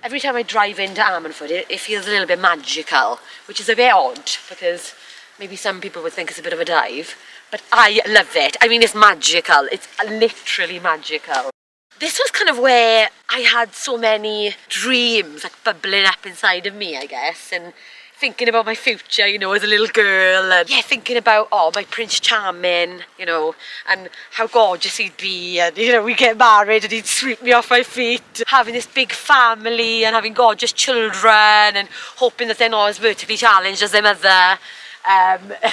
Every time I drive into Ammanford, it feels a little bit magical, which is a bit odd because maybe some people would think it's a bit of a dive, but I love it. I mean, it's magical. It's literally magical. This was kind of where I had so many dreams like bubbling up inside of me, I guess, and thinking about my future, you know, as a little girl, and yeah, thinking about, oh, my Prince Charming, you know, and how gorgeous he'd be, and, you know, we get married and he'd sweep me off my feet, having this big family and having gorgeous children and hoping that they're not as vertically challenged as their mother.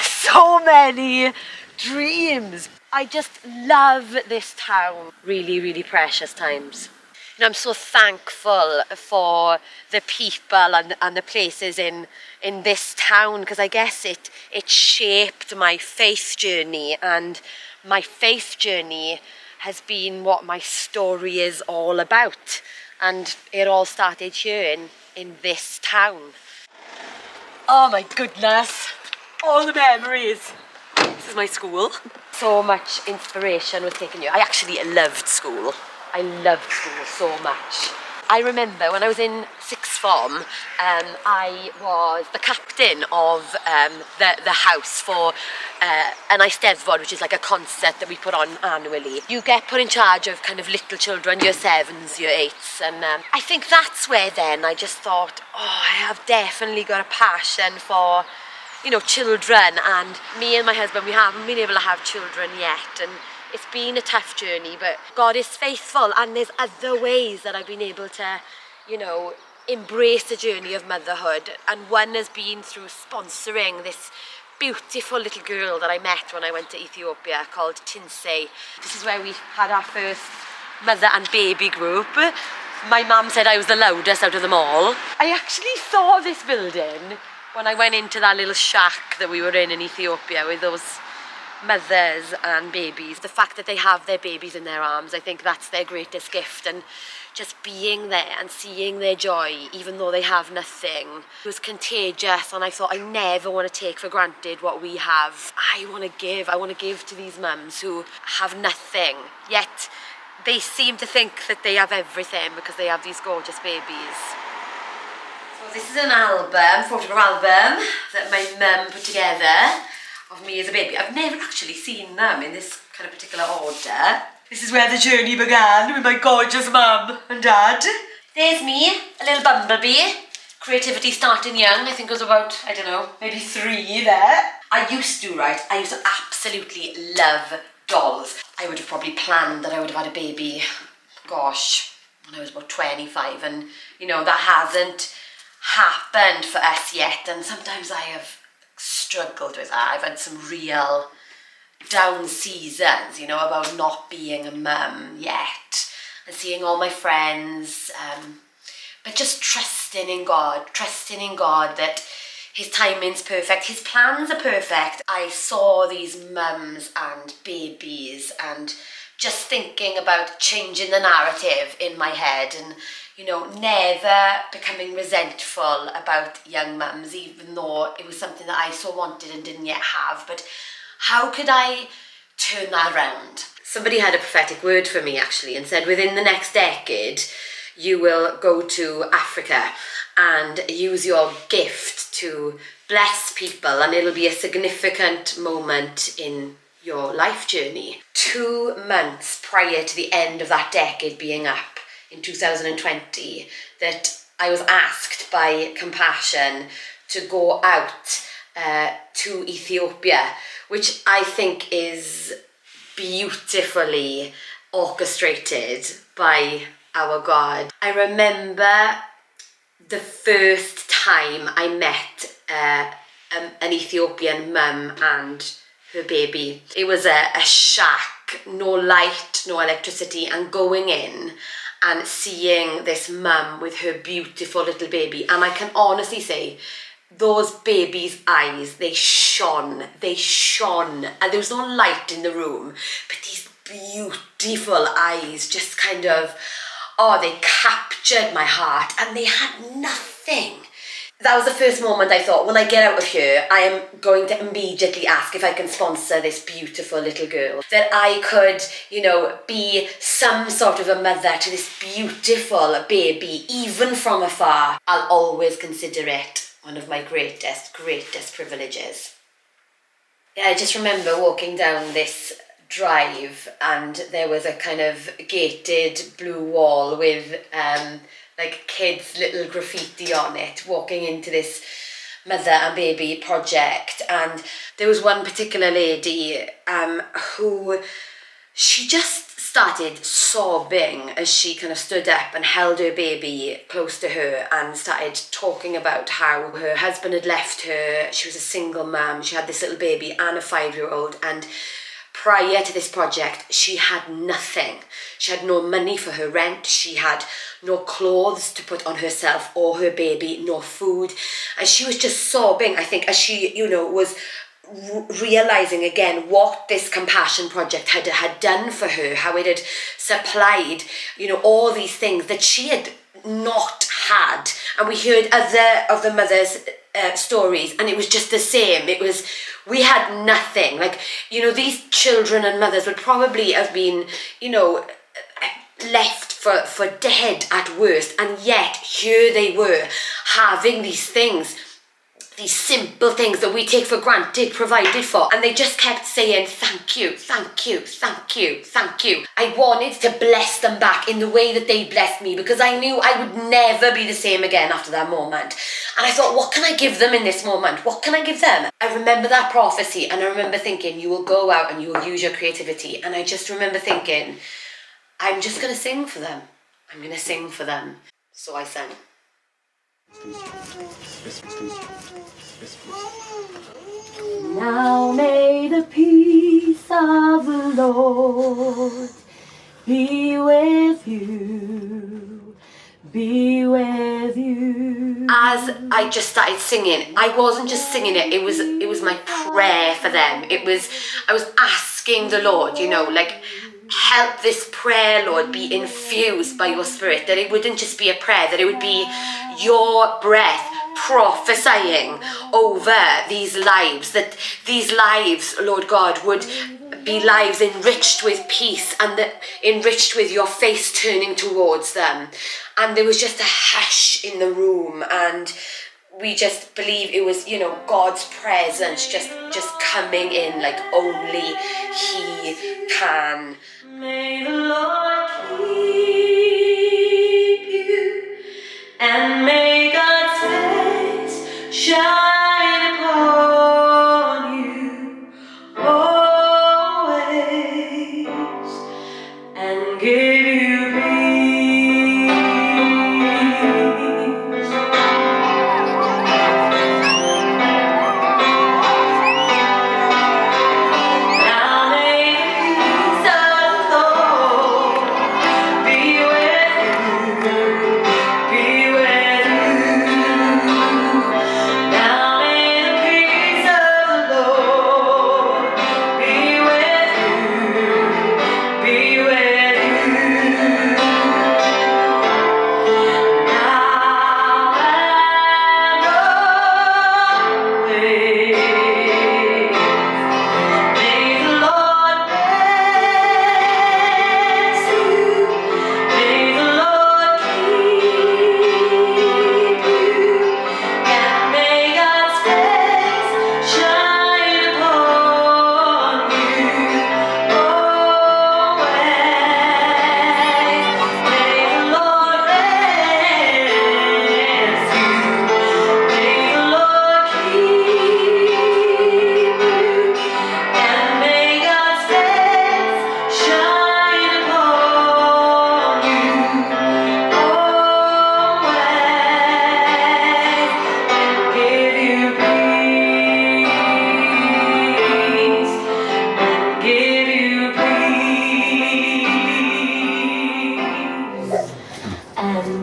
So many dreams. I just love this town. Really, really precious times. And I'm so thankful for the people and the places in this town, because I guess it shaped my faith journey, and my faith journey has been what my story is all about, and it all started here in this town. Oh my goodness, all the memories. This is my school. So much inspiration was taken here. I actually loved school. I loved school so much. I remember when I was in sixth form, I was the captain of the house for an Eisteddfod, which is like a concert that we put on annually. You get put in charge of kind of little children, year 7s, year 8s, and I think that's where then I just thought, oh, I have definitely got a passion for, you know, children, and me and my husband, we haven't been able to have children yet, and it's been a tough journey, but God is faithful, and there's other ways that I've been able to, you know, embrace the journey of motherhood. And one has been through sponsoring this beautiful little girl that I met when I went to Ethiopia called Tinsei. This is where we had our first mother and baby group. My mum said I was the loudest out of them all. I actually saw this building when I went into that little shack that we were in Ethiopia with those mothers and babies. The fact that they have their babies in their arms, I think that's their greatest gift, and just being there and seeing their joy even though they have nothing was contagious. And I thought, I never want to take for granted what we have. I want to give to these mums who have nothing, yet they seem to think that they have everything because they have these gorgeous babies. So this is an album, photograph album that my mum put together of me as a baby. I've never actually seen them in this kind of particular order. This is where the journey began with my gorgeous mum and dad. There's me, a little bumblebee. Creativity starting young. I think it was about, I don't know, maybe 3 there. I used to absolutely love dolls. I would have probably planned that I would have had a baby, gosh, when I was about 25, and you know, that hasn't happened for us yet, and sometimes I have struggled with that. I've had some real down seasons, you know, about not being a mum yet and seeing all my friends, but just trusting in God that his timing's perfect, his plans are perfect. I saw these mums and babies and just thinking about changing the narrative in my head, and you know, never becoming resentful about young mums, even though it was something that I so wanted and didn't yet have. But how could I turn that around? Somebody had a prophetic word for me actually and said, within the next decade, you will go to Africa and use your gift to bless people, and it'll be a significant moment in your life journey. 2 months prior to the end of that decade being up, in 2020, that I was asked by Compassion to go out to Ethiopia, which I think is beautifully orchestrated by our God. I remember the first time I met an Ethiopian mum and her baby. It was a shack, no light, no electricity, and going in and seeing this mum with her beautiful little baby. And I can honestly say, those babies' eyes, they shone, and there was no light in the room, but these beautiful eyes just kind of, oh, they captured my heart, and they had nothing. That was the first moment I thought, when I get out of here, I am going to immediately ask if I can sponsor this beautiful little girl. That I could, be some sort of a mother to this beautiful baby, even from afar. I'll always consider it one of my greatest privileges. Yeah, I just remember walking down this drive and there was a kind of gated blue wall with kids' little graffiti on it, walking into this mother and baby project. And there was one particular lady who, she just started sobbing as she kind of stood up and held her baby close to her and started talking about how her husband had left her. She was a single mum, she had this little baby and a 5-year-old, and prior to this project, she had nothing. She had no money for her rent, she had no clothes to put on herself or her baby, no food. And she was just sobbing, I think, as she, was realising again what this compassion project had done for her, how it had supplied, all these things that she had not had. And we heard other of the mothers' stories, and it was just the same. It was, we had nothing. These children and mothers would probably have been, left for dead at worst, and yet here they were having these things, these simple things that we take for granted provided for, and they just kept saying thank you, thank you, thank you, thank you. I wanted to bless them back in the way that they blessed me, because I knew I would never be the same again after that moment. And I thought, what can I give them in this moment? What can I give them? I remember that prophecy, and I remember thinking, you will go out and you will use your creativity. And I just remember thinking, I'm just going to sing for them. I'm going to sing for them. So I sang. Now may the peace of the Lord be with you, be with you. As I just started singing, I wasn't just singing it, it was my prayer for them. I was asking the Lord, help this prayer, Lord, be infused by your Spirit, that it wouldn't just be a prayer, that it would be your breath prophesying over these lives, that these lives, Lord God, would be lives enriched with peace and enriched with your face turning towards them. And there was just a hush in the room, and we just believe it was, God's presence just coming in like only He can. May the Lord keep you, and may God's face shine upon you always, and give you peace.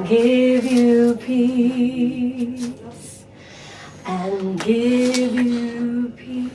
Give you peace, and give you peace.